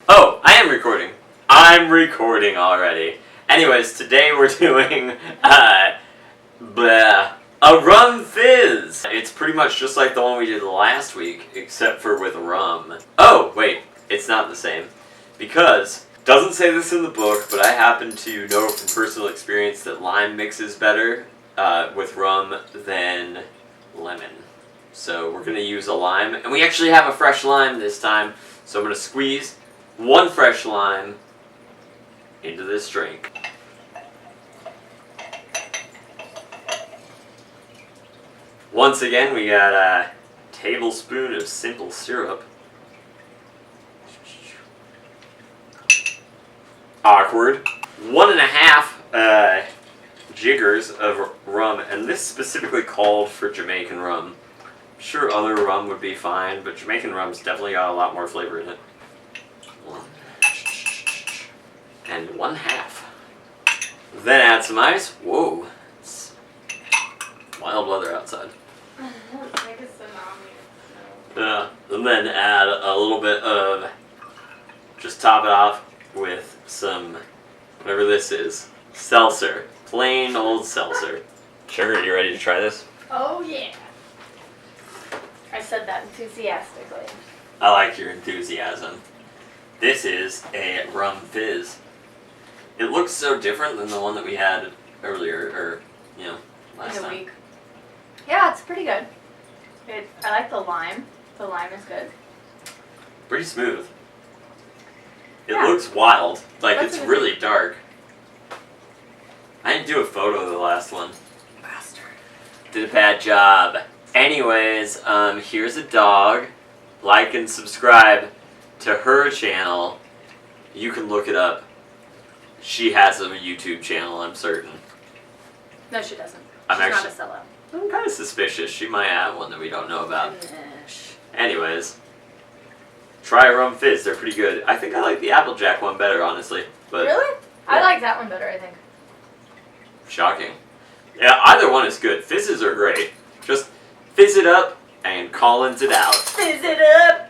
Oh, I am recording. I'm recording already. Anyways, today we're doing a Rum Fizz. It's pretty much just like the one we did last week, except for with rum. Oh, wait, it's not the same. Because, doesn't say this in the book, but I happen to know from personal experience that lime mixes better with rum than lemon. So we're going to use a lime, and we actually have a fresh lime this time, so I'm going to squeeze one fresh lime into this drink. Once again, we got a tablespoon of simple syrup. Awkward. 1.5 jiggers of rum, and this specifically called for Jamaican rum. I'm sure other rum would be fine, but Jamaican rum's definitely got a lot more flavor in it. 1 and 1/2. Then add some ice. Whoa, it's wild weather outside. Like a tsunami. And then add a little bit of, just top it off with some, whatever this is, seltzer. Plain old seltzer. Sugar, you ready to try this? Oh yeah. I said that enthusiastically. I like your enthusiasm. This is a Rum Fizz. It looks so different than the one that we had earlier, or, last time. Week. Yeah, it's pretty good. I like the lime. The lime is good. Pretty smooth. It Yeah. looks wild. Like, That's it's what really dark. I didn't do a photo of the last one. Bastard. Did a bad job. Anyways, here's a dog. Like and subscribe to her channel. You can look it up. She has a YouTube channel, I'm certain. No, she doesn't. I'm She's not a sellout. I'm kind of suspicious. She might have one that we don't know about. Anyways, try Rum Fizz. They're pretty good. I think I like the Applejack one better, honestly. But Really? Yeah. I like that one better, I think. Shocking. Yeah, either one is good. Fizzes are great. Just fizz it up and Collins it out. Fizz it up!